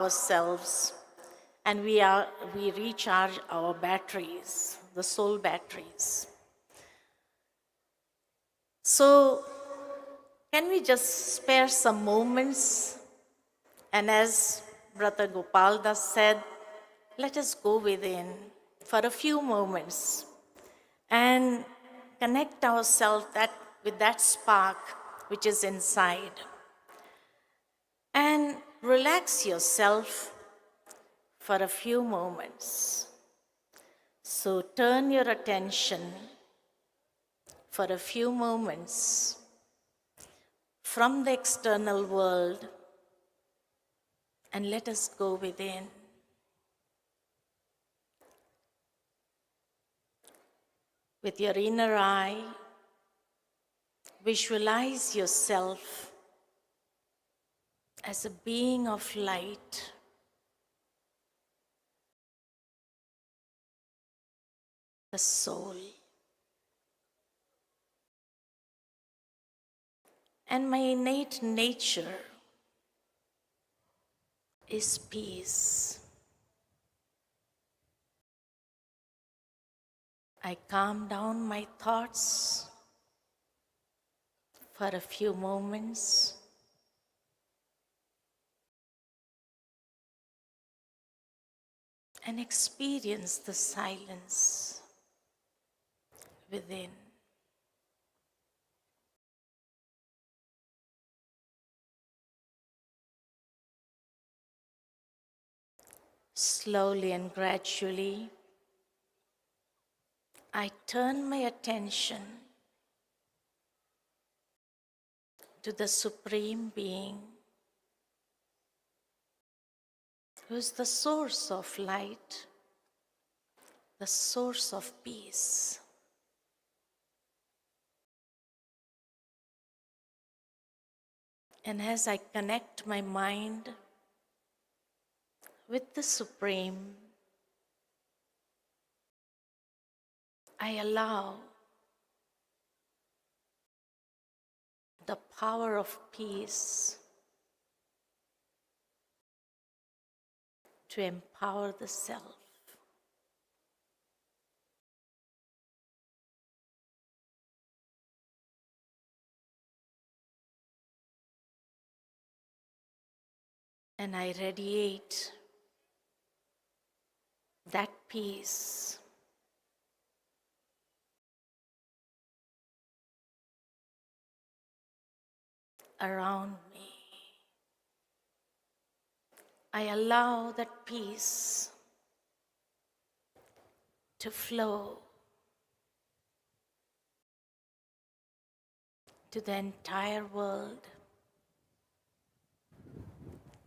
ourselves and we recharge our batteries, the soul batteries. So can we just spare some moments, and as Brother Gopal Das said, let us go within for a few moments and connect ourselves with that spark which is inside. And relax yourself for a few moments. So turn your attention for a few moments from the external world and let us go within. With your inner eye, visualize yourself as a being of light. The soul. And my innate nature is peace. I calm down my thoughts for a few moments. And experience the silence within. Slowly and gradually, I turn my attention to the Supreme Being, who is the source of light, the source of peace. And as I connect my mind with the Supreme, I allow the power of peace to empower the self. And I radiate that peace around me. I allow that peace to flow to the entire world.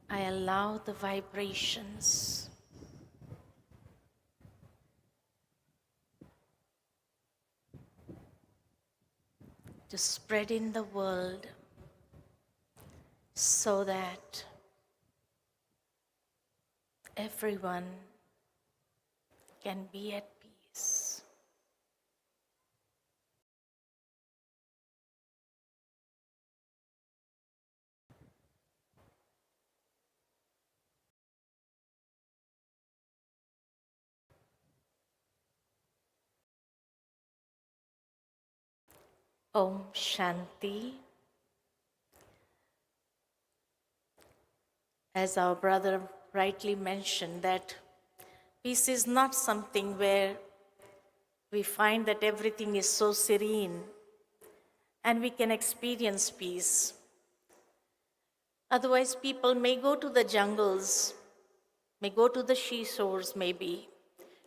I allow the vibrations to spread in the world so that everyone can be at peace. Om Shanti. As our brother rightly mentioned, that peace is not something where we find that everything is so serene and we can experience peace. Otherwise, people may go to the jungles, may go to the seashores maybe,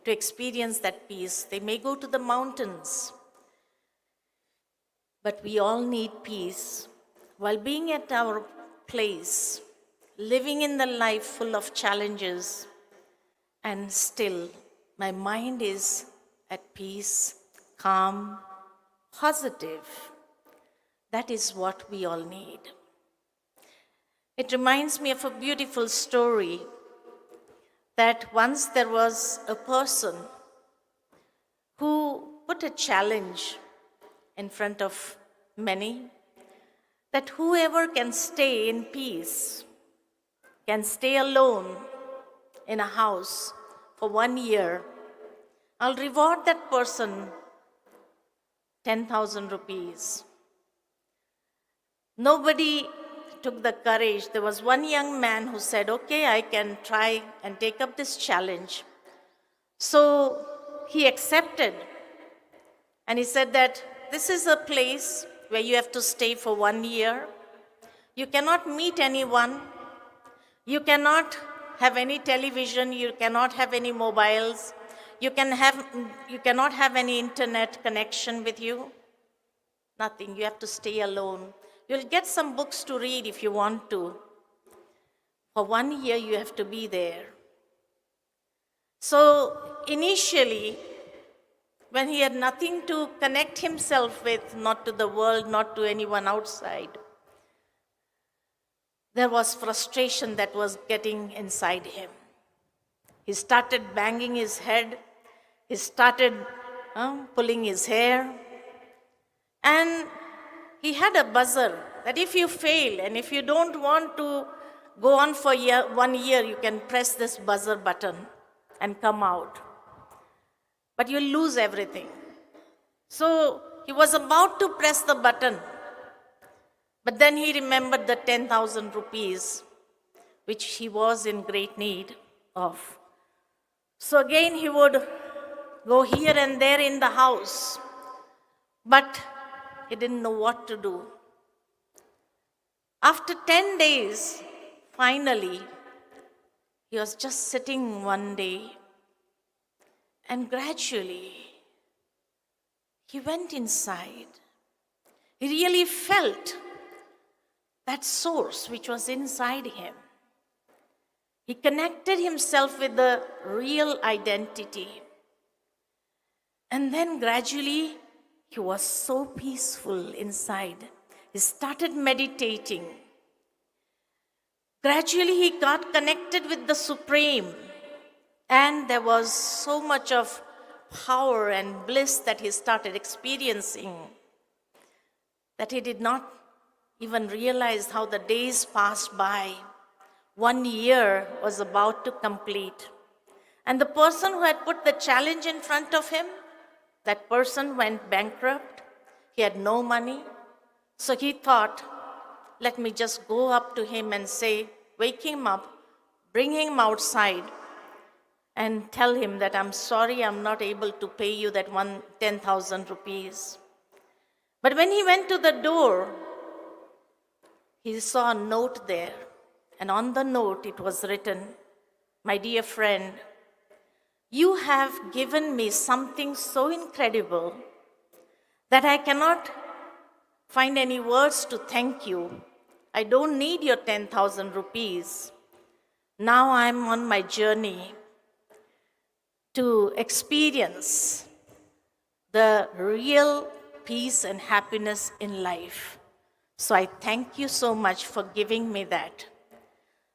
to experience that peace. They may go to the mountains. But we all need peace. While being at our place, living in the life full of challenges, and still my mind is at peace, calm, positive. That is what we all need. It reminds me of a beautiful story that once there was a person who put a challenge in front of many, that whoever can stay in peace can stay alone in a house for 1 year, I'll reward that person 10,000 rupees. Nobody took the courage. There was one young man who said, okay, I can try and take up this challenge. So he accepted. And he said that this is a place where you have to stay for 1 year. You cannot meet anyone. You cannot have any television. You cannot have any mobiles. You cannot have any internet connection with you. Nothing. You have to stay alone. You'll get some books to read if you want to. For 1 year, you have to be there. So initially, when he had nothing to connect himself with, not to the world, not to anyone outside, there was frustration that was getting inside him. He started banging his head. He started pulling his hair. And he had a buzzer that if you fail and if you don't want to go on for 1 year, you can press this buzzer button and come out. But you'll lose everything. So he was about to press the button, but then he remembered the 10,000 rupees, which he was in great need of. So again, he would go here and there in the house, but he didn't know what to do. After 10 days, finally, he was just sitting one day, and gradually, he went inside. He really felt that source which was inside him. He connected himself with the real identity. And then gradually, he was so peaceful inside. He started meditating. Gradually, he got connected with the Supreme. And there was so much of power and bliss that he started experiencing that he did not even realize how the days passed by. 1 year was about to complete. And the person who had put the challenge in front of him, that person went bankrupt. He had no money. So he thought, let me just go up to him and say, wake him up, bring him outside, and tell him that I'm sorry, I'm not able to pay you that 10,000 rupees. But when he went to the door, he saw a note there. And on the note, it was written, my dear friend, you have given me something so incredible that I cannot find any words to thank you. I don't need your 10,000 rupees. Now I'm on my journey to experience the real peace and happiness in life. So I thank you so much for giving me that.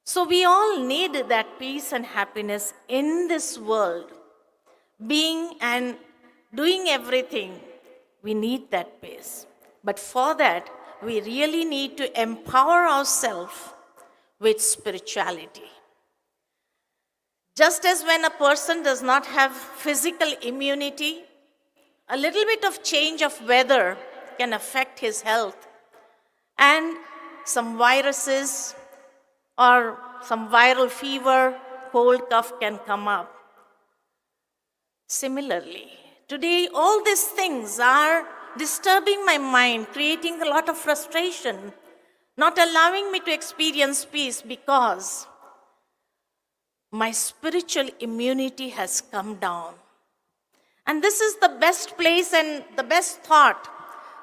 So we all need that peace and happiness in this world. Being and doing everything, we need that peace. But for that, we really need to empower ourselves with spirituality. Just as when a person does not have physical immunity, a little bit of change of weather can affect his health, and some viruses or some viral fever, cold cough can come up. Similarly, today all these things are disturbing my mind, creating a lot of frustration, not allowing me to experience peace because my spiritual immunity has come down. And this is the best place and the best thought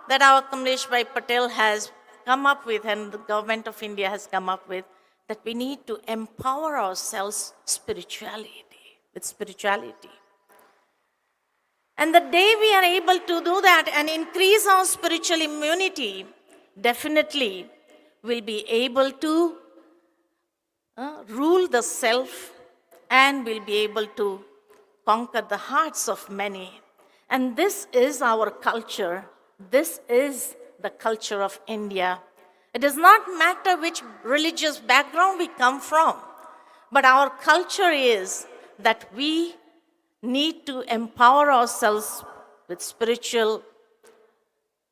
that our Kamlesh Bhai Patel has come up with and the government of India has come up with, that we need to empower ourselves with spirituality. And the day we are able to do that and increase our spiritual immunity, definitely we'll be able to rule the self and we'll be able to conquer the hearts of many. And this is our culture. This is the culture of India. It does not matter which religious background we come from. But our culture is that we need to empower ourselves with spiritual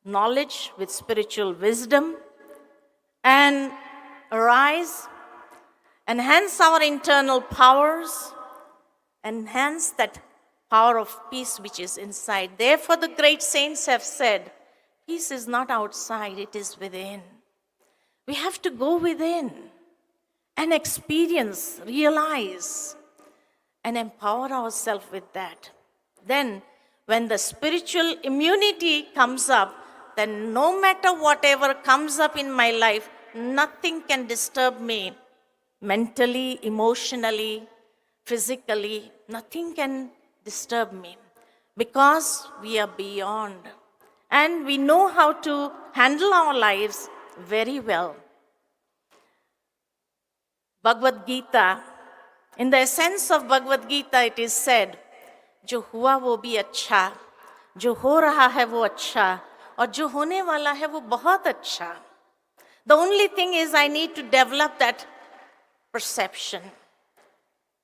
knowledge, with spiritual wisdom, and arise, enhance our internal powers, enhance that power of peace which is inside. Therefore, the great saints have said, peace is not outside, it is within. We have to go within and experience, realize, and empower ourselves with that. Then, when the spiritual immunity comes up, then no matter whatever comes up in my life, nothing can disturb me mentally, emotionally, physically. Nothing can disturb me because we are beyond. And we know how to handle our lives very well. Bhagavad Gita, in the essence of Bhagavad Gita, it is said, जो हुआ वो भी अच्छा, जो हो रहा है वो अच्छा, और जो होने वाला है वो बहुत अच्छा. The only thing is I need to develop that perception,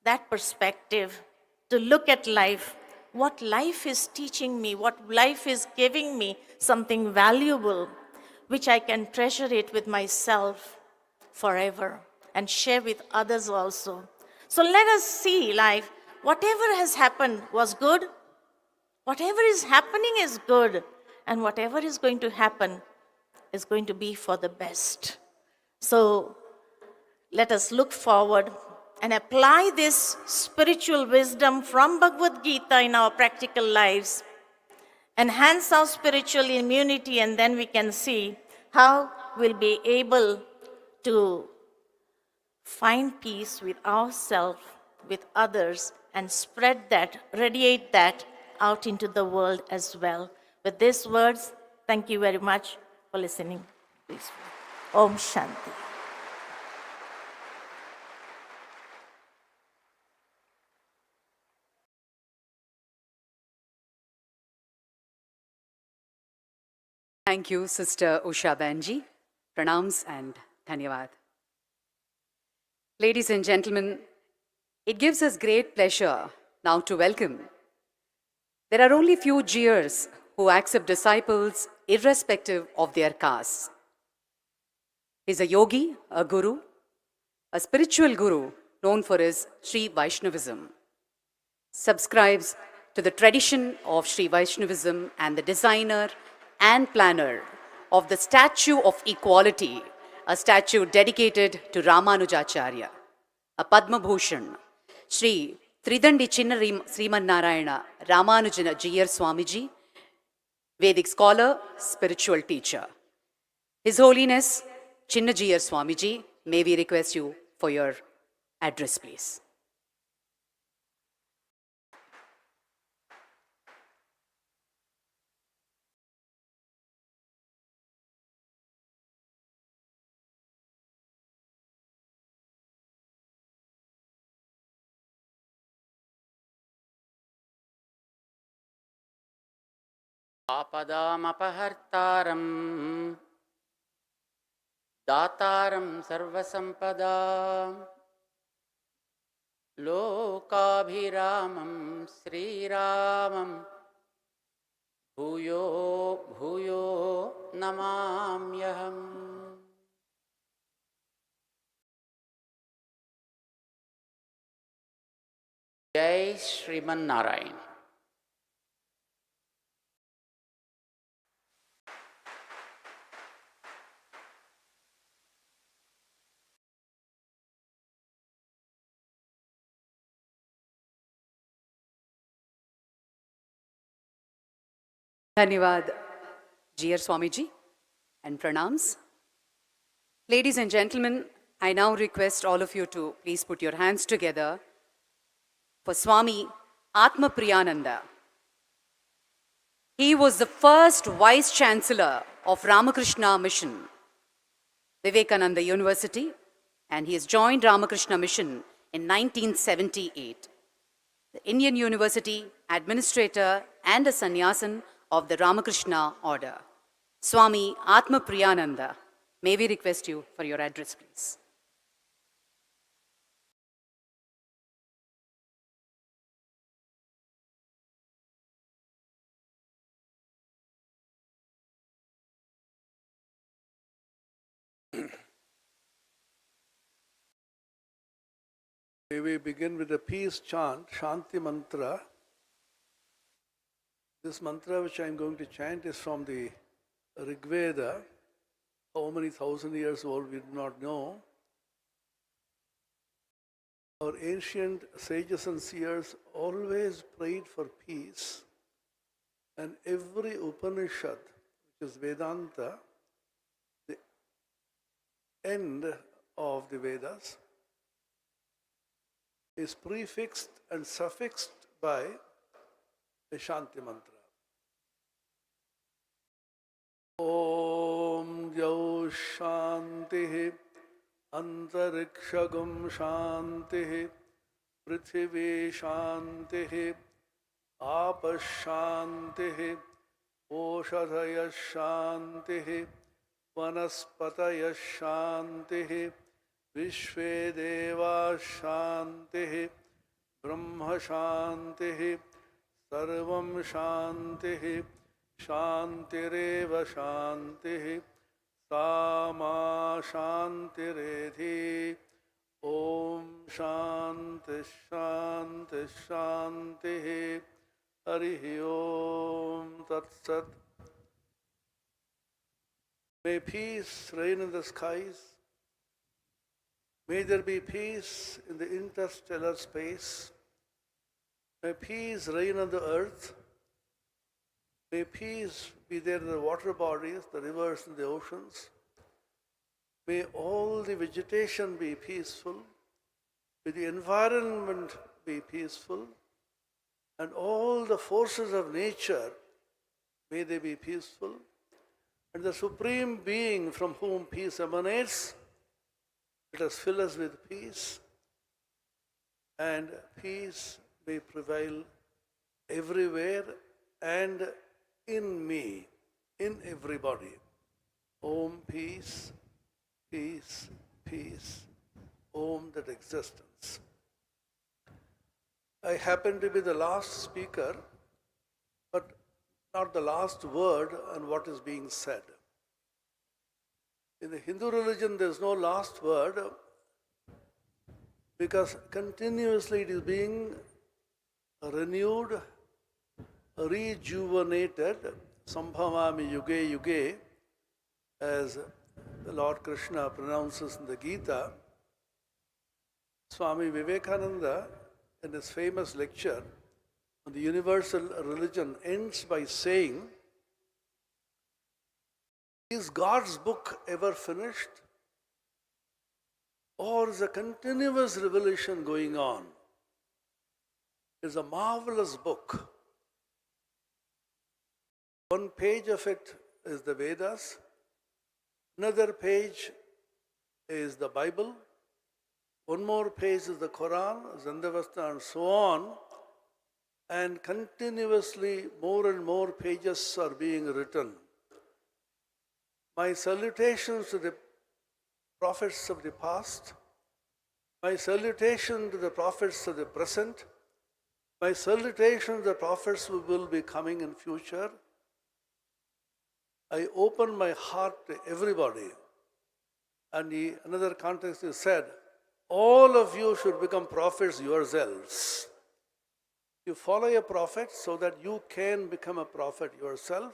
that perspective, to look at life, what life is teaching me, what life is giving me, something valuable, which I can treasure it with myself forever and share with others also. So let us see life. Whatever has happened was good. Whatever is happening is good. And whatever is going to happen is going to be for the best. So let us look forward and apply this spiritual wisdom from Bhagavad Gita in our practical lives. Enhance our spiritual immunity, and then we can see how we'll be able to find peace with ourselves, with others, and spread that, radiate that out into the world as well. With these words, thank you very much for listening. Please. Om Shanti. Thank you, Sister Usha Banji. Pranams and Dhanyavad. Ladies and gentlemen, it gives us great pleasure now to welcome. There are only few Jeers who accept disciples irrespective of their castes. He's a yogi, a guru, a spiritual guru known for his Sri Vaishnavism. Subscribes to the tradition of Sri Vaishnavism and the designer and planner of the Statue of Equality, a statue dedicated to Ramanujacharya, a Padma Bhushan, Sri Tridandi Chinna Sriman Narayana Ramanujana Jiyar Swamiji, Vedic scholar, spiritual teacher. His Holiness Chinna Jiyar Swamiji, may we request you for your address, please. आपदामपहर्तारं दातारं सर्वसम्पदां लोकाभिरामं श्रीरामं भूयो भूयो नमाम्यहम्. जय Sriman Narayana. Dhanyavad, Jiyar Swamiji, and pranams. Ladies and gentlemen, I now request all of you to please put your hands together for Swami Atma Priyananda. He was the first Vice Chancellor of Ramakrishna Mission, Vivekananda University, and he has joined Ramakrishna Mission in 1978. The Indian University Administrator and a Sannyasin of the Ramakrishna Order. Swami Atma Priyananda, may we request you for your address, please. May we begin with a peace chant, Shanti Mantra. This mantra which I am going to chant is from the Rig Veda. How many thousand years old we do not know. Our ancient sages and seers always prayed for peace, and every Upanishad, which is Vedanta, the end of the Vedas, is prefixed and suffixed by a Shanti mantra. Om Yau Shanti Antarikshagam Shanti Prithvi Shanti Apashanti Oshadhaya Shanti Vanaspataya Shanti Vishve Deva Shanti Brahma Shanti Sarvam Shanti Shantireva Shanti Sama Shantiredhi Om Shanti Shanti Shanti Harihi Om Tat Sat. May peace reign in the skies. May there be peace in the interstellar space. May peace reign on the earth. May peace be there in the water bodies, the rivers and the oceans. May all the vegetation be peaceful. May the environment be peaceful. And all the forces of nature, may they be peaceful. And the Supreme Being from whom peace emanates, let us fill us with peace, and peace may prevail everywhere and in me, in everybody. Om peace, peace, peace. Om that existence. I happen to be the last speaker, but not the last word on what is being said. In the Hindu religion, there is no last word because continuously it is being renewed, rejuvenated, Sambhavami Yuge Yuge, as the Lord Krishna pronounces in the Gita. Swami Vivekananda, in his famous lecture on the universal religion, ends by saying, is God's book ever finished? Or is a continuous revelation going on? It's a marvelous book. One page of it is the Vedas, another page is the Bible, one more page is the Quran, Zandavasta, and so on, and continuously more and more pages are being written. My salutations to the prophets of the past, my salutation to the prophets of the present, my salutation to the prophets who will be coming in future. I open my heart to everybody. And in another context is said, all of you should become prophets yourselves. You follow a prophet so that you can become a prophet yourself.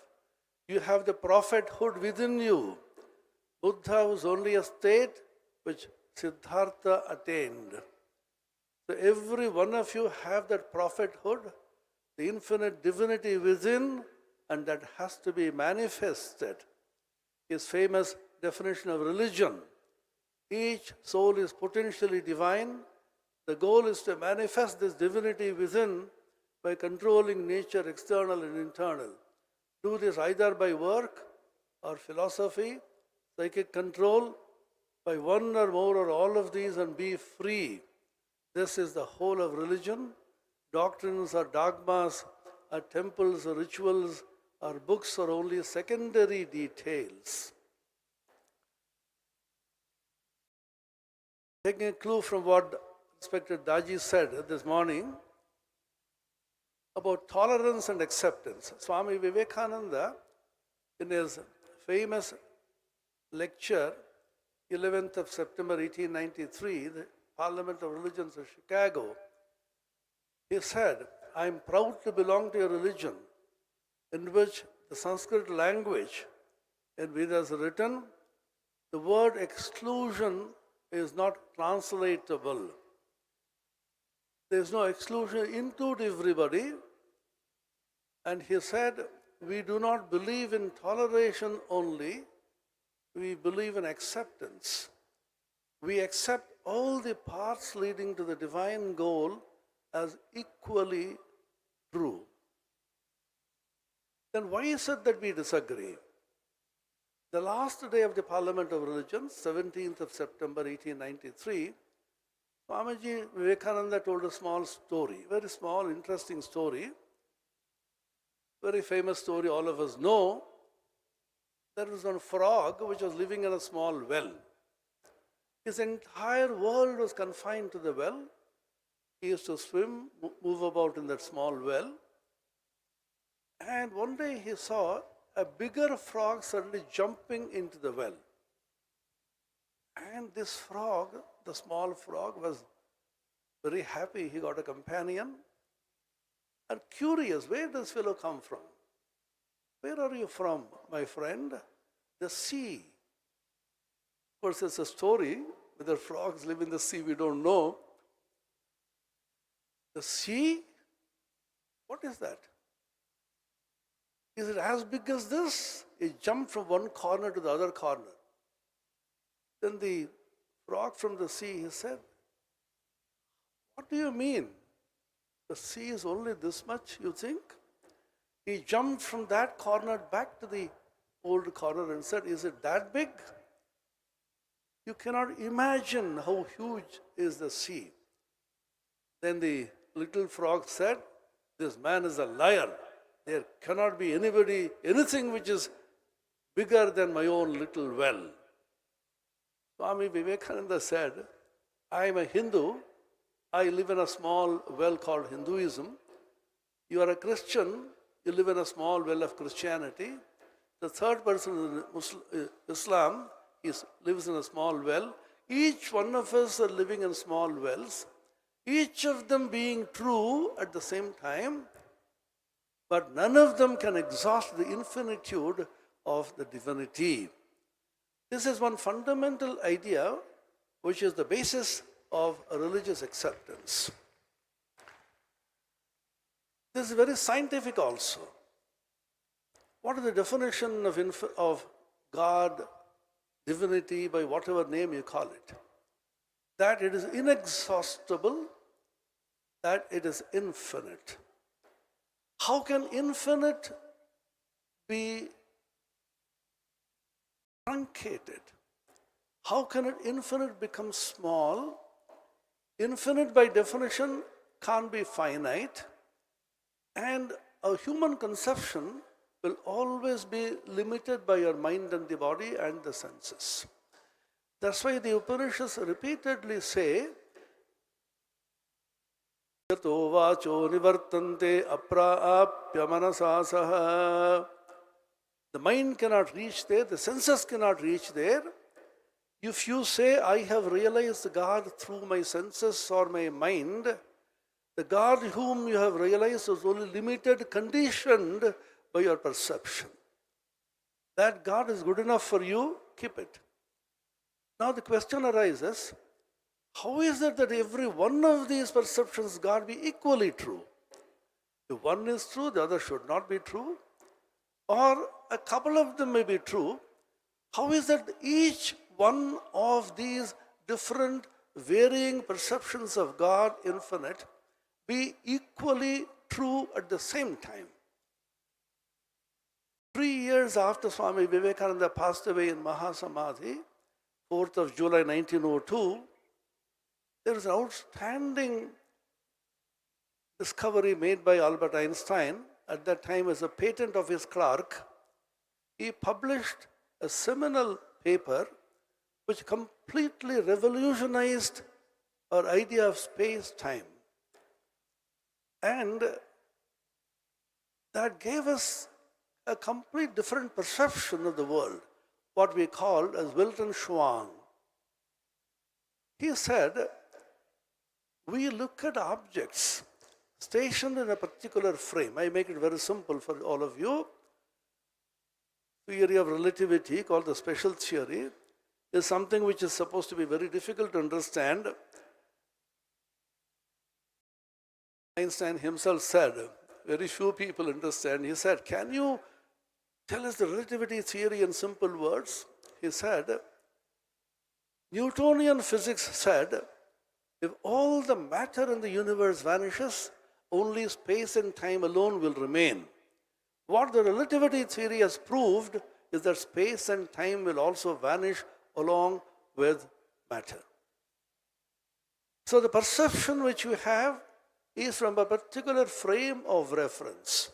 You have the prophethood within you. Buddha was only a state which Siddhartha attained. So every one of you have that prophethood, the infinite divinity within, and that has to be manifested. His famous definition of religion. Each soul is potentially divine. The goal is to manifest this divinity within by controlling nature, external and internal. Do this either by work or philosophy, psychic control, by one or more or all of these, and be free. This is the whole of religion. Doctrines or dogmas or temples or rituals or books are only secondary details. Taking a clue from what respected Daji said this morning about tolerance and acceptance. Swami Vivekananda, in his famous lecture, 11th of September 1893, the Parliament of Religions of Chicago, he said, I am proud to belong to a religion in which the Sanskrit language in Vedas is written, the word exclusion is not translatable. There is no exclusion, include everybody. And he said, we do not believe in toleration only, we believe in acceptance. We accept all the paths leading to the divine goal as equally true. Then why is it that we disagree? The last day of the Parliament of Religions, 17th of September 1893, Swamiji Vivekananda told a small story, very small, interesting story, very famous story all of us know. There was one frog which was living in a small well. His entire world was confined to the well. He used to swim, move about in that small well. And one day he saw a bigger frog suddenly jumping into the well. And this frog, the small frog, was very happy. He got a companion. And curious, where does this fellow come from? Where are you from, my friend? The sea. Of course, it's a story. Whether frogs live in the sea, we don't know. The sea? What is that? Is it as big as this? He jumped from one corner to the other corner. Then the frog from the sea, he said, what do you mean? The sea is only this much, you think? He jumped from that corner back to the old corner and said, is it that big? You cannot imagine how huge is the sea. Then the little frog said, this man is a liar. There cannot be anything which is bigger than my own little well. Swami Vivekananda said, I am a Hindu. I live in a small well called Hinduism. You are a Christian. You live in a small well of Christianity. The third person in Islam lives in a small well. Each one of us are living in small wells, each of them being true at the same time, but none of them can exhaust the infinitude of the divinity. This is one fundamental idea which is the basis of religious acceptance. This is very scientific also. What is the definition of God, divinity, by whatever name you call it? That it is inexhaustible, that it is infinite. How can infinite be truncated? How can infinite become small? Infinite by definition can't be finite, and a human conception will always be limited by your mind and the body and the senses. That's why the Upanishads repeatedly say, yato vacho nivartante apraapya manasasaha. The mind cannot reach there, the senses cannot reach there. If you say, I have realized God through my senses or my mind, the God whom you have realized is only limited, conditioned by your perception. That God is good enough for you, keep it. Now the question arises, how is it that every one of these perceptions God be equally true? If one is true, the other should not be true. Or a couple of them may be true. How is that each one of these different varying perceptions of God, infinite, be equally true at the same time? 3 years after Swami Vivekananda passed away in Mahasamadhi, 4th of July 1902, there was an outstanding discovery made by Albert Einstein, at that time as a patent of his clerk. He published a seminal paper which completely revolutionized our idea of space-time. And that gave us a complete different perception of the world, what we call as Wilton Schwan. He said, we look at objects stationed in a particular frame. I make it very simple for all of you. Theory of relativity, called the special theory, is something which is supposed to be very difficult to understand. Einstein himself said, very few people understand. He said, can you tell us the relativity theory in simple words? He said, Newtonian physics said, if all the matter in the universe vanishes, only space and time alone will remain. What the relativity theory has proved is that space and time will also vanish along with matter. So the perception which we have is from a particular frame of reference.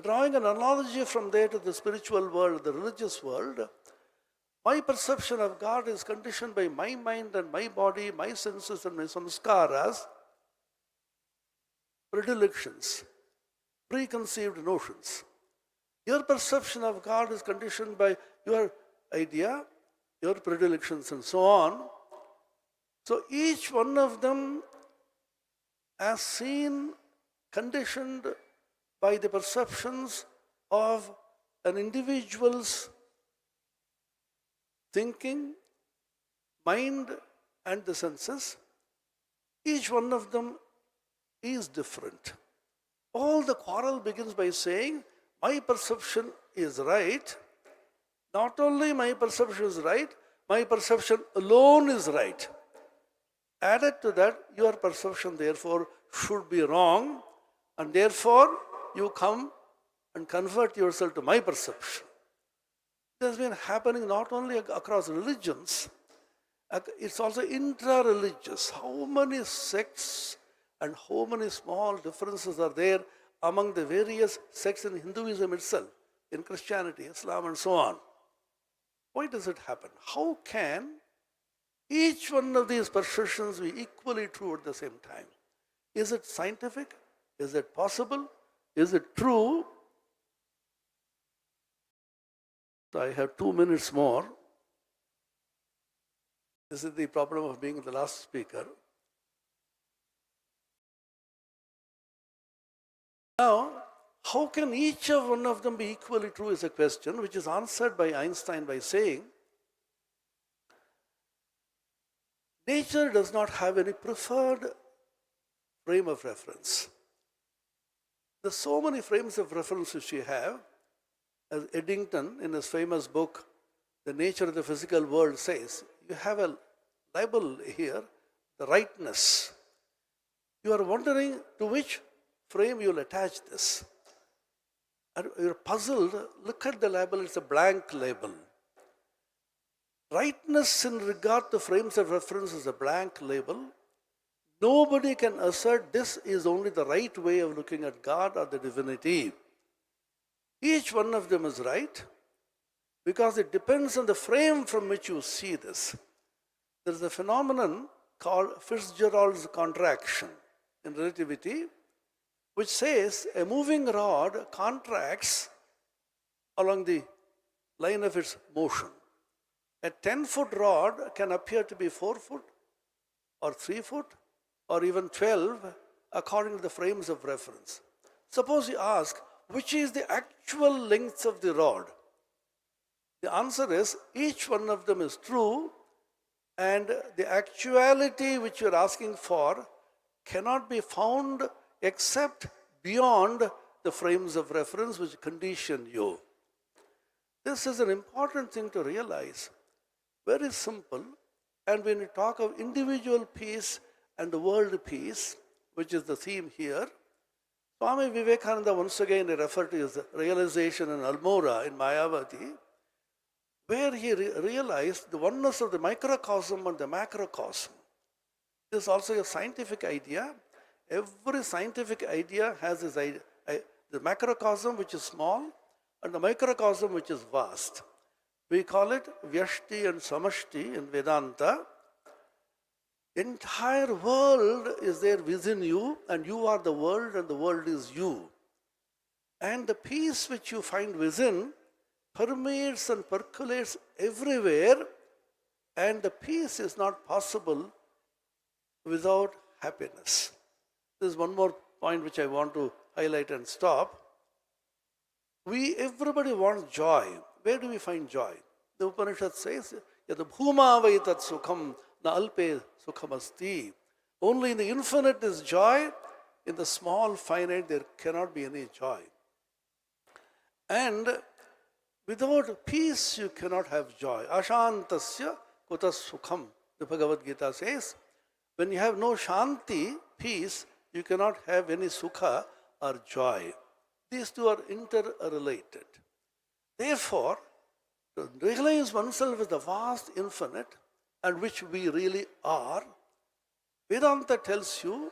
Drawing an analogy from there to the spiritual world, the religious world, my perception of God is conditioned by my mind and my body, my senses and my samskaras, predilections, preconceived notions. Your perception of God is conditioned by your idea, your predilections and so on. So each one of them as seen, conditioned by the perceptions of an individual's thinking, mind and the senses, each one of them is different. All the quarrel begins by saying, my perception is right. Not only my perception is right, my perception alone is right. Added to that, your perception therefore should be wrong, and therefore you come and convert yourself to my perception. It has been happening not only across religions, it's also intra-religious. How many sects and how many small differences are there among the various sects in Hinduism itself, in Christianity, Islam and so on. Why does it happen? How can each one of these perceptions be equally true at the same time? Is it scientific? Is it possible? Is it true? I have 2 minutes more. This is the problem of being the last speaker. Now, how can each of one of them be equally true is a question which is answered by Einstein by saying, nature does not have any preferred frame of reference. There's so many frames of reference which we have. As Eddington, in his famous book, The Nature of the Physical World, says, you have a label here, the rightness. You are wondering to which frame you will attach this. And you're puzzled, look at the label, it's a blank label. Rightness in regard to frames of reference is a blank label. Nobody can assert this is only the right way of looking at God or the divinity. Each one of them is right because it depends on the frame from which you see this. There is a phenomenon called Fitzgerald's contraction in relativity, which says a moving rod contracts along the line of its motion. A 10-foot rod can appear to be 4 foot or 3 foot or even 12 according to the frames of reference. Suppose you ask, which is the actual length of the rod? The answer is each one of them is true, and the actuality which you are asking for cannot be found except beyond the frames of reference which condition you. This is an important thing to realize. Very simple. And when we talk of individual peace and world peace, which is the theme here, Swami Vivekananda once again referred to his realization in Almora in Mayavati, where he realized the oneness of the microcosm and the macrocosm. This is also a scientific idea. Every scientific idea has this idea, the macrocosm which is small and the microcosm which is vast. We call it Vyashti and Samashti in Vedanta. Entire world is there within you, and you are the world and the world is you. And the peace which you find within permeates and percolates everywhere, and the peace is not possible without happiness. There's one more point which I want to highlight and stop. Everybody wants joy. Where do we find joy? The Upanishad says, Yad bhuma vaitat sukham na alpe sukham asti. Only in the infinite is joy. In the small, finite, there cannot be any joy. And without peace, you cannot have joy. Ashantasya kutas sukham. The Bhagavad Gita says, when you have no shanti, peace, you cannot have any sukha or joy. These two are interrelated. Therefore, to realize oneself as the vast infinite, and which we really are, Vedanta tells you,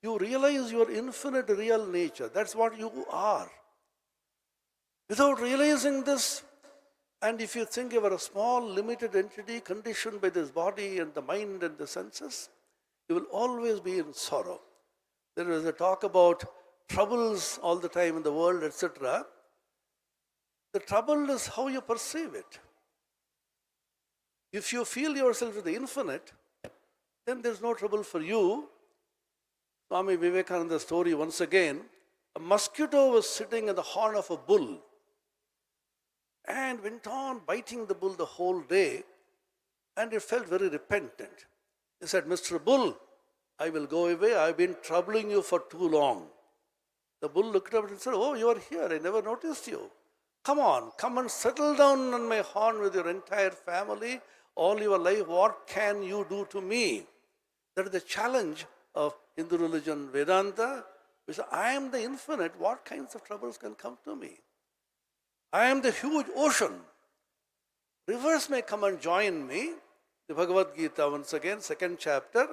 you realize your infinite real nature. That's what you are. Without realizing this, and if you think you are a small, limited entity conditioned by this body and the mind and the senses, you will always be in sorrow. There is a talk about troubles all the time in the world, etc. The trouble is how you perceive it. If you feel yourself as the infinite, then there's no trouble for you. Swami Vivekananda's story once again, a mosquito was sitting in the horn of a bull and went on biting the bull the whole day, and it felt very repentant. He said, Mr. Bull, I will go away. I've been troubling you for too long. The bull looked up and said, oh, you are here. I never noticed you. Come on, come and settle down on my horn with your entire family. All your life, what can you do to me? That is the challenge of Hindu religion, Vedanta. Which I am the infinite. What kinds of troubles can come to me? I am the huge ocean. Rivers may come and join me. The Bhagavad Gita, once again, 2nd chapter.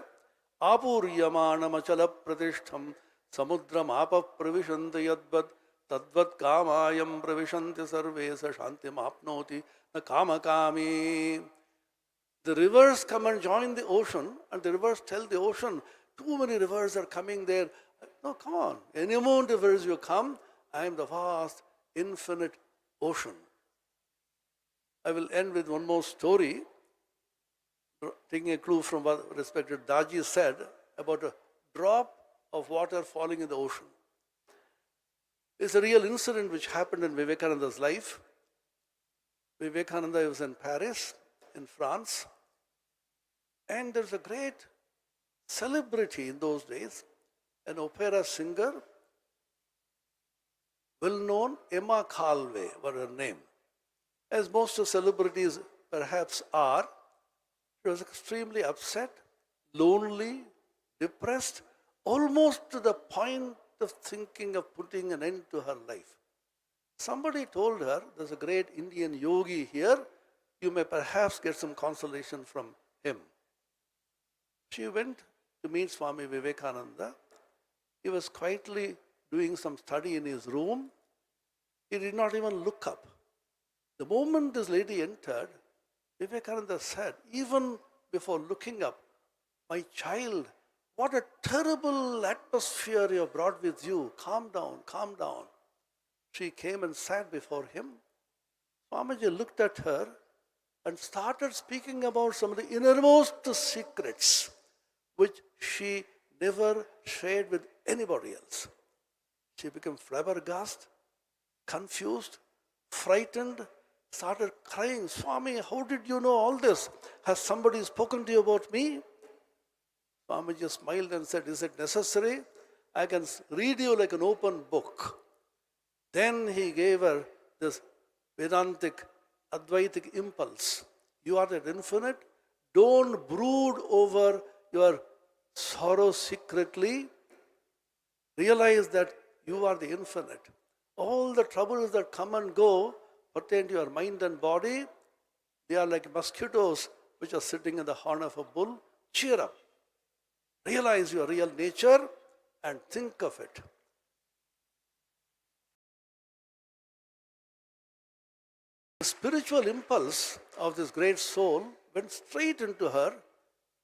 Apuryamana machala pratishtham samudram apa pravishanti yadvad tadvad kamayam pravishanti sarvesa shanti mapnoti na kama kami. The rivers come and join the ocean, and the rivers tell the ocean, too many rivers are coming there. No, come on. Any amount of rivers you come, I am the vast, infinite ocean. I will end with one more story, taking a clue from what respected Daji said about a drop of water falling in the ocean. It's a real incident which happened in Vivekananda's life. Vivekananda was in Paris, in France, and there's a great celebrity in those days, an opera singer, well-known, Emma Calvé was her name. As most of celebrities perhaps are, she was extremely upset, lonely, depressed, almost to the point of thinking of putting an end to her life. Somebody told her, there's a great Indian yogi here, you may perhaps get some consolation from him. She went to meet Swami Vivekananda. He was quietly doing some study in his room. He did not even look up. The moment this lady entered, Vivekananda said, even before looking up, my child, what a terrible atmosphere you have brought with you. Calm down, calm down. She came and sat before him. Swamiji looked at her and started speaking about some of the innermost secrets which she never shared with anybody else. She became flabbergasted, confused, frightened, started crying, Swami, how did you know all this? Has somebody spoken to you about me? Swami just smiled and said, is it necessary? I can read you like an open book. Then he gave her this Vedantic, Advaitic impulse. You are the infinite. Don't brood over your sorrow secretly. Realize that you are the infinite. All the troubles that come and go pertain to your mind and body. They are like mosquitoes which are sitting in the horn of a bull. Cheer up. Realize your real nature and think of it. The spiritual impulse of this great soul went straight into her.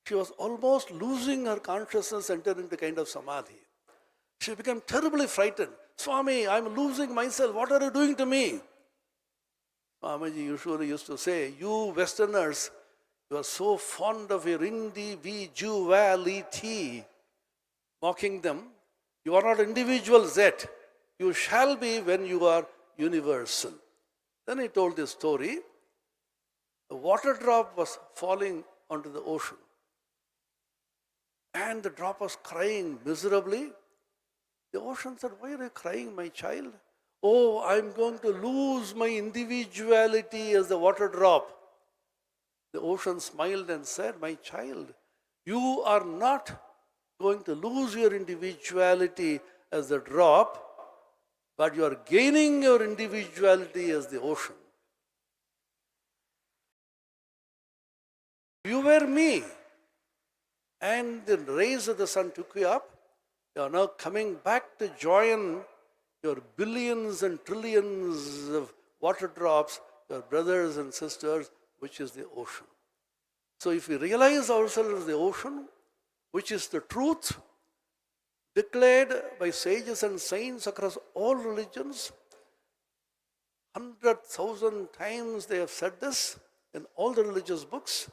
She was almost losing her consciousness, entered into kind of samadhi. She became terribly frightened. Swami, I'm losing myself. What are you doing to me? Swamiji usually used to say, you Westerners, you are so fond of your Indi, vi, ju, va, li, ti. mocking them, you are not individuals yet. You shall be when you are universal. Then he told this story. A water drop was falling onto the ocean. And the drop was crying miserably. The ocean said, "Why are you crying, my child?" "Oh, I'm going to lose my individuality as the water drop." The ocean smiled and said, "My child, you are not going to lose your individuality as the drop, but you are gaining your individuality as the ocean. You were me, and the rays of the sun took you up. You are now coming back to join your billions and trillions of water drops, your brothers and sisters, which is the ocean." So if we realize ourselves as the ocean, which is the truth declared by sages and saints across all religions, 100,000 times they have said this in all the religious books.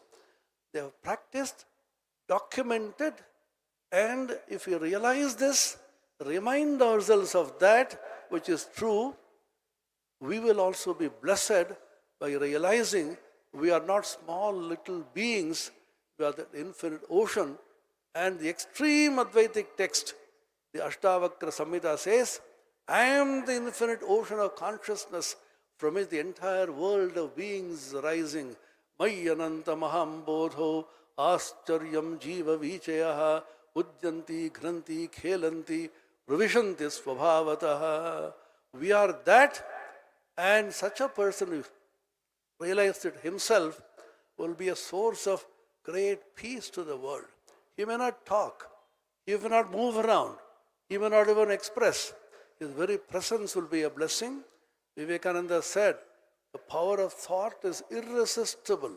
They have practiced, documented, and if we realize this, remind ourselves of that which is true, we will also be blessed by realizing we are not small little beings, we are the infinite ocean. And the extreme Advaitic text, the Ashtavakra Samhita says, "I am the infinite ocean of consciousness from which the entire world of beings rising. Mayananta maham bodho ascharyam jiva vichayaha udyanti ghranti khelanti pravishanti svabhavataha." We are that, and such a person who realized it himself will be a source of great peace to the world. He may not talk, he may not move around, he may not even express. His very presence will be a blessing. Vivekananda said, the power of thought is irresistible.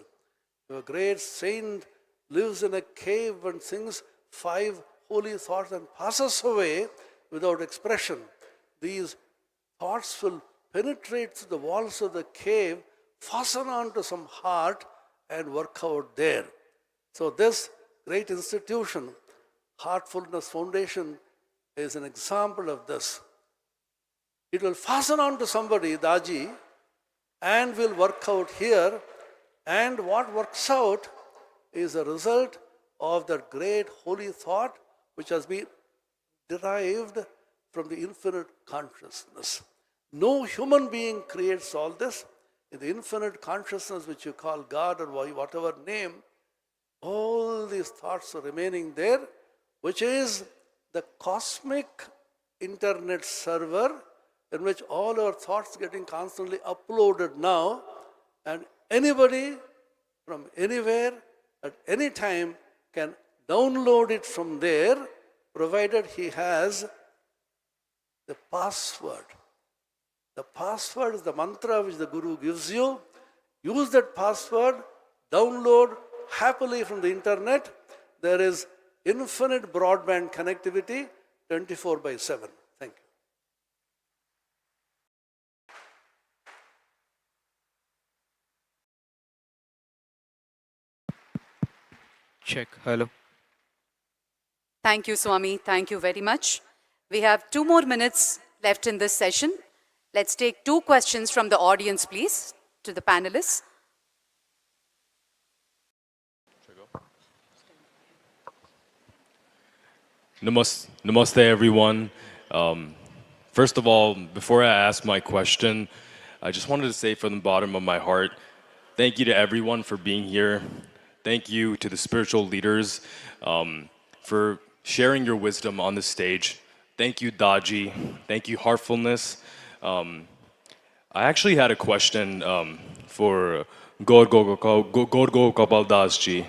If a great saint lives in a cave and sings 5 holy thoughts and passes away without expression, these thoughts will penetrate through the walls of the cave, fasten onto some heart, and work out there. So this great institution, Heartfulness Foundation, is an example of this. It will fasten on to somebody, Daji, and will work out here. And what works out is a result of that great holy thought which has been derived from the infinite consciousness. No human being creates all this. In the infinite consciousness which you call God or whatever name, all these thoughts are remaining there, which is the cosmic internet server in which all our thoughts getting constantly uploaded now, and anybody from anywhere at any time can download it from there, provided he has the password. The password is the mantra which the Guru gives you. Use that password, download happily from the internet. There is infinite broadband connectivity 24/7. Thank you. Check. Hello. Thank you, Swami. Thank you very much. We have 2 more minutes left in this session. Let's take 2 questions from the audience, please, to the panelists. Namaste, everyone. First of all, before I ask my question, I just wanted to say from the bottom of my heart, thank you to everyone for being here. Thank you to the spiritual leaders for sharing your wisdom on the stage. Thank you, Daji. Thank you, Heartfulness. I actually had a question for Gorgo Kapal Das ji.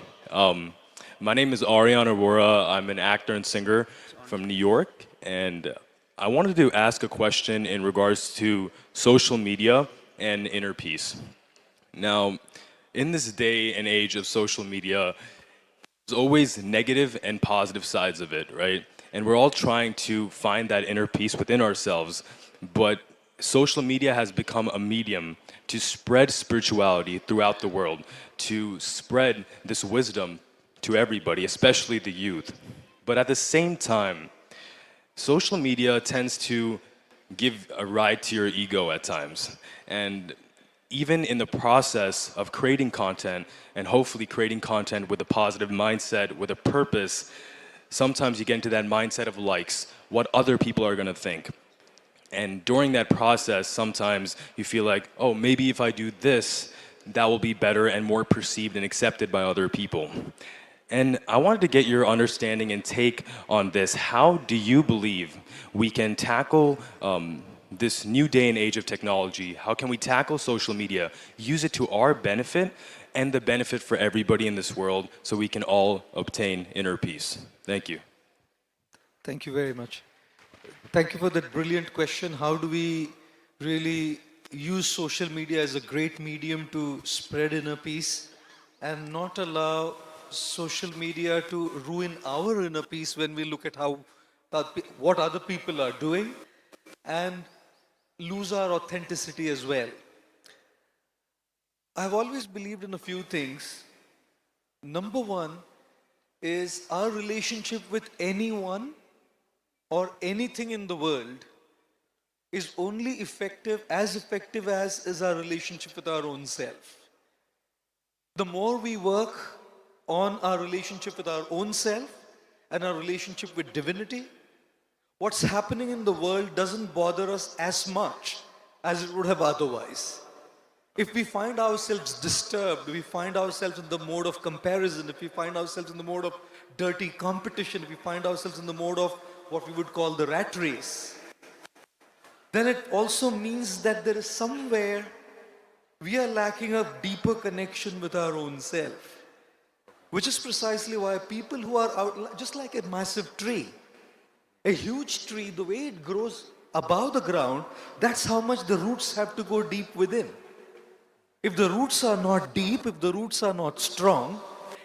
My name is Aryan Arora. I'm an actor and singer from New York, and I wanted to ask a question in regards to social media and inner peace. Now, in this day and age of social media, there's always negative and positive sides of it, right? And we're all trying to find that inner peace within ourselves, but social media has become a medium to spread spirituality throughout the world, to spread this wisdom to everybody, especially the youth. But at the same time, social media tends to give a ride to your ego at times. And even in the process of creating content and hopefully creating content with a positive mindset, with a purpose, sometimes you get into that mindset of likes, what other people are going to think. And during that process, sometimes you feel like, oh, maybe if I do this, that will be better and more perceived and accepted by other people. And I wanted to get your understanding and take on this. How do you believe we can tackle this new day and age of technology? How can we tackle social media, use it to our benefit and the benefit for everybody in this world so we can all obtain inner peace? Thank you. Thank you very much. Thank you for that brilliant question. How do we really use social media as a great medium to spread inner peace and not allow social media to ruin our inner peace when we look at what other people are doing and lose our authenticity as well? I've always believed in a few things. Number one is our relationship with anyone or anything in the world is only effective as is our relationship with our own self. The more we work on our relationship with our own self and our relationship with divinity, what's happening in the world doesn't bother us as much as it would have otherwise. If we find ourselves disturbed, we find ourselves in the mode of comparison, if we find ourselves in the mode of dirty competition, if we find ourselves in the mode of what we would call the rat race, then it also means that there is somewhere we are lacking a deeper connection with our own self. Which is precisely why people who are out, just like a massive tree, a huge tree, the way it grows above the ground, that's how much the roots have to go deep within. If the roots are not deep, if the roots are not strong,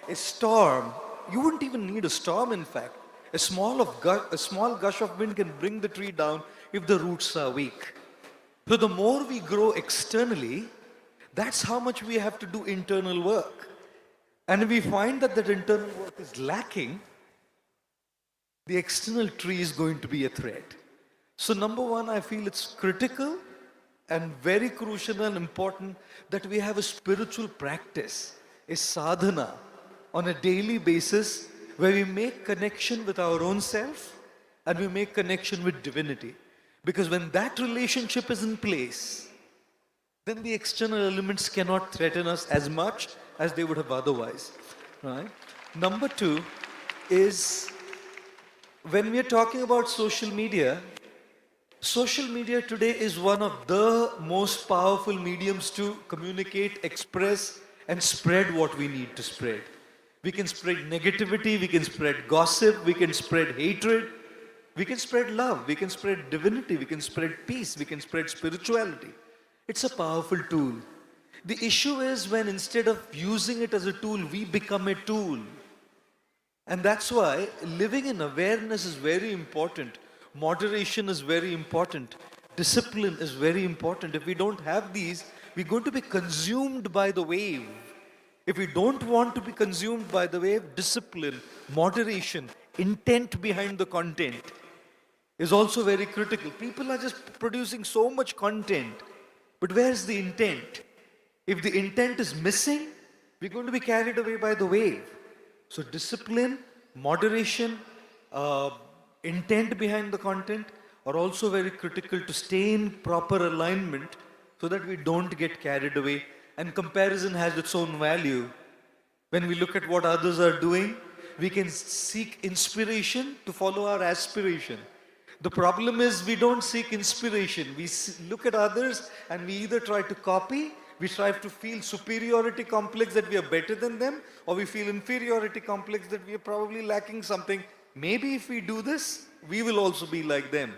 a storm, you wouldn't even need a storm in fact. A small gush of wind can bring the tree down if the roots are weak. So the more we grow externally, that's how much we have to do internal work. And if we find that internal work is lacking, the external tree is going to be a threat. So number one, I feel it's critical and very crucial and important that we have a spiritual practice, a sadhana, on a daily basis where we make connection with our own self and we make connection with divinity. Because when that relationship is in place, then the external elements cannot threaten us as much as they would have otherwise, right? Number two is, when we are talking about social media today is one of the most powerful mediums to communicate, express, and spread what we need to spread. We can spread negativity, we can spread gossip, we can spread hatred, we can spread love, we can spread divinity, we can spread peace, we can spread spirituality. It's a powerful tool. The issue is when instead of using it as a tool, we become a tool. And that's why living in awareness is very important. Moderation is very important. Discipline is very important. If we don't have these, we're going to be consumed by the wave. If we don't want to be consumed by the wave, discipline, moderation, intent behind the content is also very critical. People are just producing so much content, but where's the intent? If the intent is missing, we're going to be carried away by the wave. So discipline, moderation, intent behind the content are also very critical to stay in proper alignment so that we don't get carried away. And comparison has its own value. When we look at what others are doing, we can seek inspiration to follow our aspiration. The problem is we don't seek inspiration. We look at others and we either try to copy, we try to feel superiority complex that we are better than them, or we feel inferiority complex that we are probably lacking something. Maybe if we do this, we will also be like them.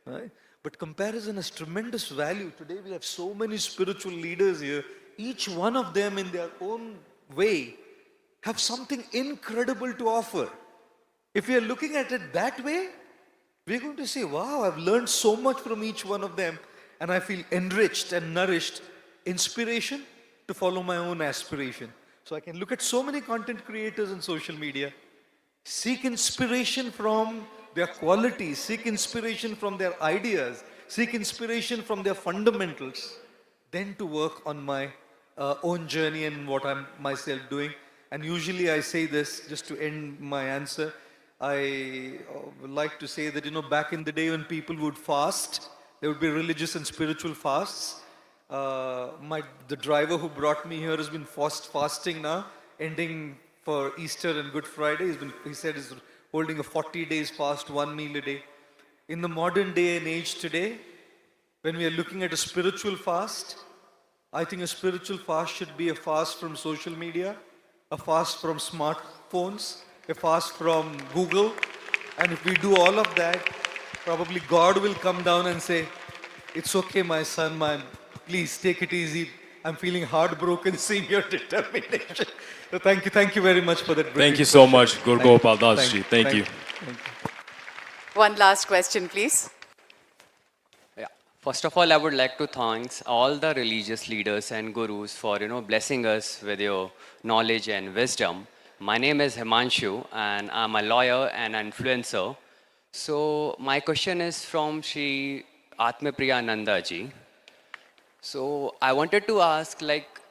Right? But comparison has tremendous value. Today we have so many spiritual leaders here. Each one of them in their own way have something incredible to offer. If we are looking at it that way, we're going to say, wow, I've learned so much from each one of them and I feel enriched and nourished. Inspiration to follow my own aspiration. So I can look at so many content creators on social media, seek inspiration from their qualities, seek inspiration from their ideas, seek inspiration from their fundamentals, then to work on my own journey and what I'm myself doing. And usually I say this just to end my answer. I would like to say that, back in the day when people would fast, there would be religious and spiritual fasts. The driver who brought me here has been fasting now, ending for Easter and Good Friday. He said he's holding a 40 days fast, 1 meal a day. In the modern day and age today, when we are looking at a spiritual fast, I think a spiritual fast should be a fast from social media, a fast from smartphones, a fast from Google. And if we do all of that, probably God will come down and say, "It's okay, my son, please take it easy. I'm feeling heartbroken seeing your determination." So thank you very much for that. Thank you so much, Guru Gopal Das ji. Thank you. One last question, please. Yeah. First of all, I would like to thank all the religious leaders and gurus for blessing us with your knowledge and wisdom. My name is Himanshu, and I'm a lawyer and influencer. So my question is from Shri Atmapriyananda ji. So I wanted to ask,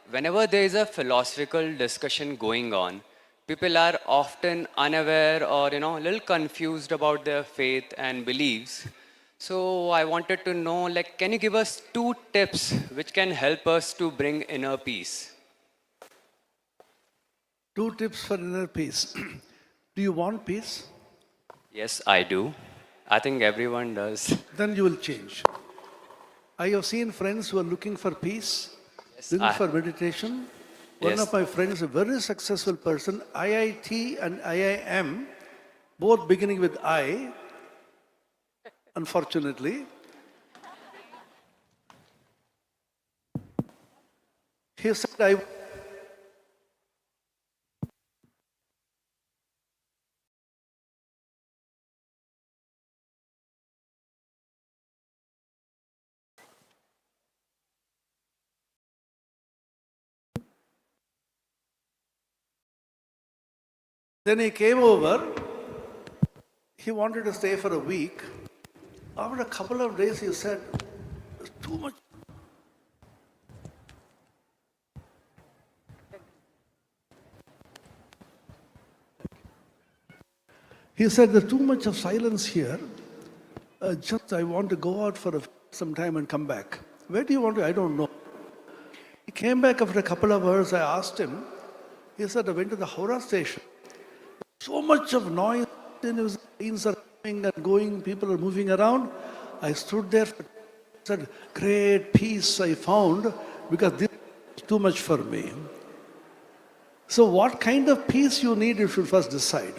whenever there is a philosophical discussion going on, people are often unaware or a little confused about their faith and beliefs. So I wanted to know, can you give us 2 tips which can help us to bring inner peace? 2 tips for inner peace. Do you want peace? Yes, I do. I think everyone does. Then you will change. I have seen friends who are looking for peace, Yes, looking for meditation. One Yes. of my friends, a very successful person, IIT and IIM, both beginning with I, unfortunately. He said, Then he came over. He wanted to stay for a week. After a couple of days, he said, "There's too much." He said, "There's too much of silence here. I want to go out for some time and come back." "Where do you want to?" "I don't know." He came back after a couple of hours. I asked him. He said, "I went to the Howrah station. So much of noise, trains are coming and going, people are moving around. I stood there, said, great peace I found, because this is too much for me." So what kind of peace you need, you should first decide.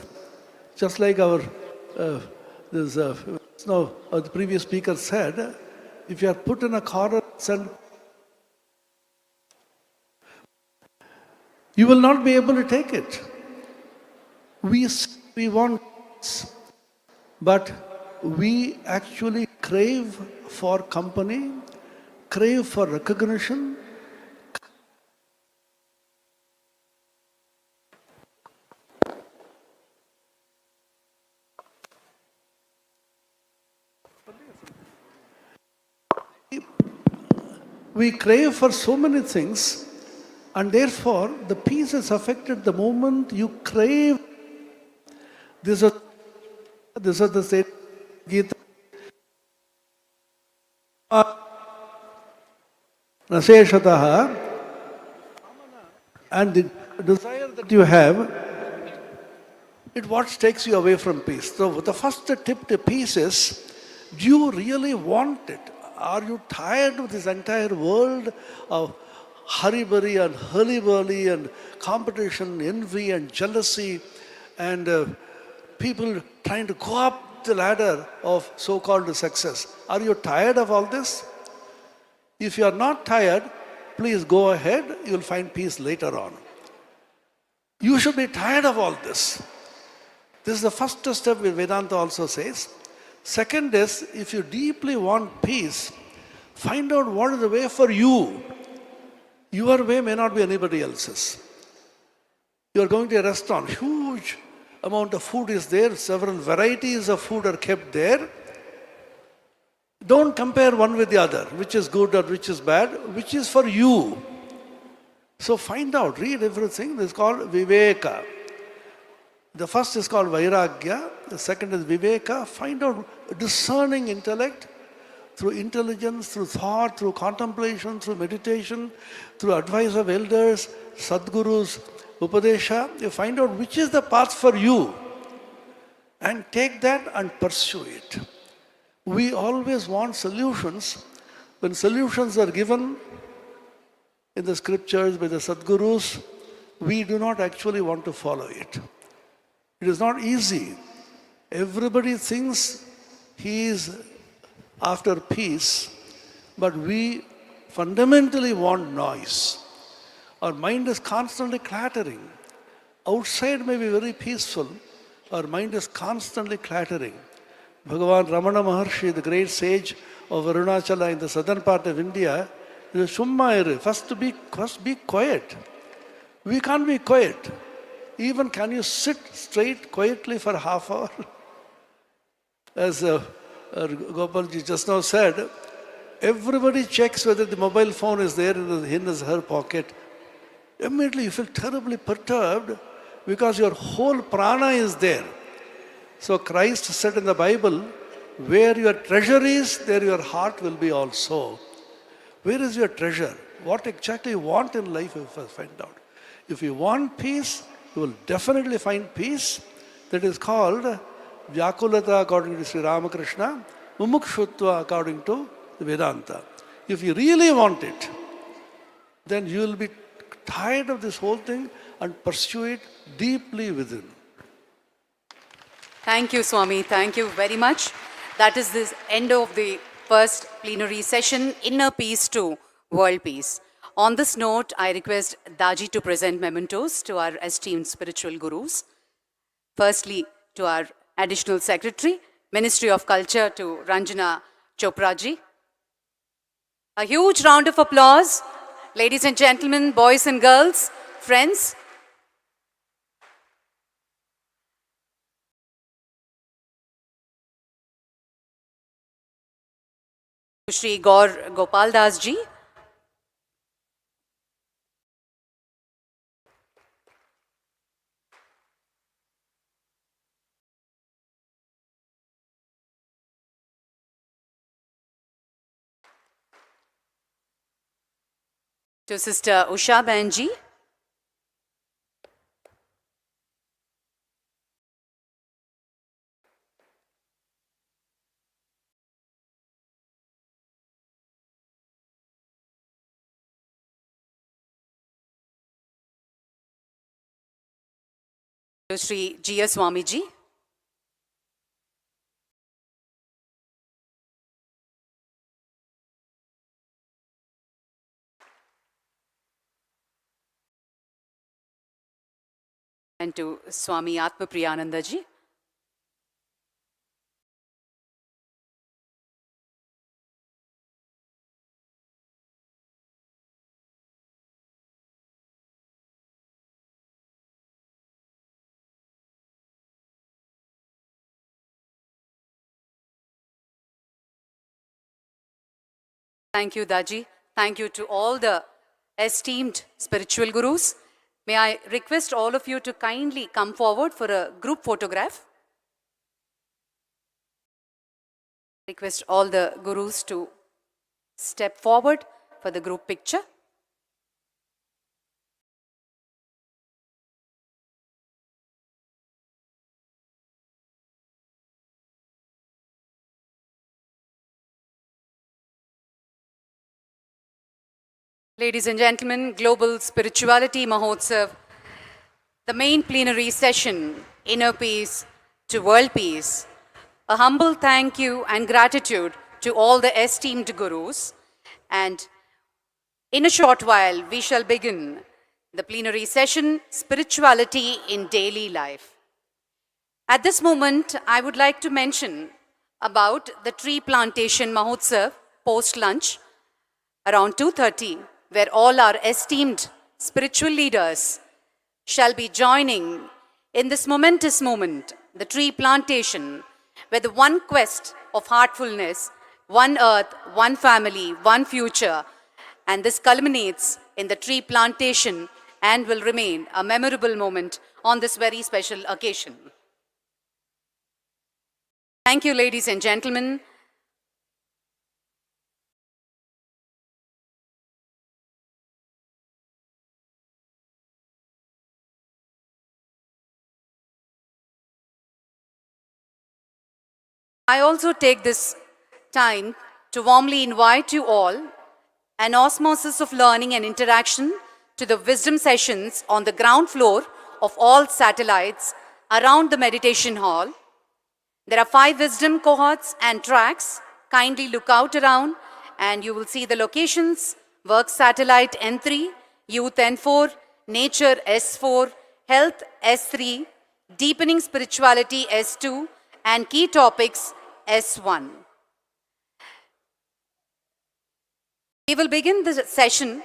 Just like the previous speaker said, if you are put in a corner, you will not be able to take it. We want peace, but we actually crave for company, crave for recognition. We crave for so many things, and therefore the peace is affected the moment you crave. This is the state Gita. Naseshataha, and the desire that you have, it what takes you away from peace. So the first tip to peace is, do you really want it? Are you tired of this entire world of hurry-burry and hurly-burly and competition, envy and jealousy and people trying to go up the ladder of so-called success? Are you tired of all this? If you are not tired, please go ahead, you will find peace later on. You should be tired of all this. This is the first step Vedanta also says. Second is, if you deeply want peace, find out what is the way for you. Your way may not be anybody else's. You are going to a restaurant, huge amount of food is there, several varieties of food are kept there. Don't compare one with the other, which is good or which is bad, which is for you. So find out, read everything. This is called Viveka. The first is called Vairagya, the second is Viveka. Find out discerning intellect through intelligence, through thought, through contemplation, through meditation, through advice of elders, Sadgurus, Upadesha. You find out which is the path for you and take that and pursue it. We always want solutions. When solutions are given in the scriptures by the Sadgurus, we do not actually want to follow it. It is not easy. Everybody thinks he is after peace, but we fundamentally want noise. Our mind is constantly clattering. Outside may be very peaceful. Our mind is constantly clattering. Bhagavan Ramana Maharshi, the great sage of Arunachala in the southern part of India, is Shumma, first be quiet. We can't be quiet. Even can you sit straight quietly for half hour? As Gopalji just now said, everybody checks whether the mobile phone is there in her pocket. Immediately you feel terribly perturbed because your whole prana is there. So Christ said in the Bible, where your treasure is, there your heart will be also. Where is your treasure? What exactly you want in life, you first find out. If you want peace, you will definitely find peace. That is called Vyakulata according to Sri Ramakrishna, Mumukshutva according to the Vedanta. If you really want it, then you will be tired of this whole thing and pursue it deeply within. Thank you, Swami. Thank you very much. That is the end of the first plenary session, Inner Peace to World Peace. On this note, I request Daji to present mementos to our esteemed spiritual gurus. Firstly, to our Additional Secretary, Ministry of Culture, to Ranjana Chopraji. A huge round of applause. Ladies and gentlemen, boys and girls, friends. Shri Gaur Gopal Das ji. To Sister Usha Banji. To Sri G. S. Swamiji. And to Swami Atma Priyananda ji. Thank you, Daji. Thank you to all the esteemed spiritual gurus. May I request all of you to kindly come forward for a group photograph. Request all the gurus to step forward for the group picture. Ladies and gentlemen, Global Spirituality Mahotsav, the main plenary session, Inner Peace to World Peace. A humble thank you and gratitude to all the esteemed gurus. And in a short while, we shall begin the plenary session, Spirituality in Daily Life. At this moment, I would like to mention about the tree plantation Mahotsav post-lunch around 2:30, where all our esteemed spiritual leaders shall be joining In this momentous moment, the tree plantation, where the one quest of heartfulness, one earth, one family, one future, and this culminates in the tree plantation and will remain a memorable moment on this very special occasion. Thank you, ladies and gentlemen. I also take this time to warmly invite you all, an osmosis of learning and interaction, to the wisdom sessions on the ground floor of all satellites around the meditation hall. There are 5 wisdom cohorts and tracks. Kindly look out around and you will see the locations: Work Satellite N3, Youth N4, Nature S4, Health S3, Deepening Spirituality S2, and Key Topics S1. We will begin the session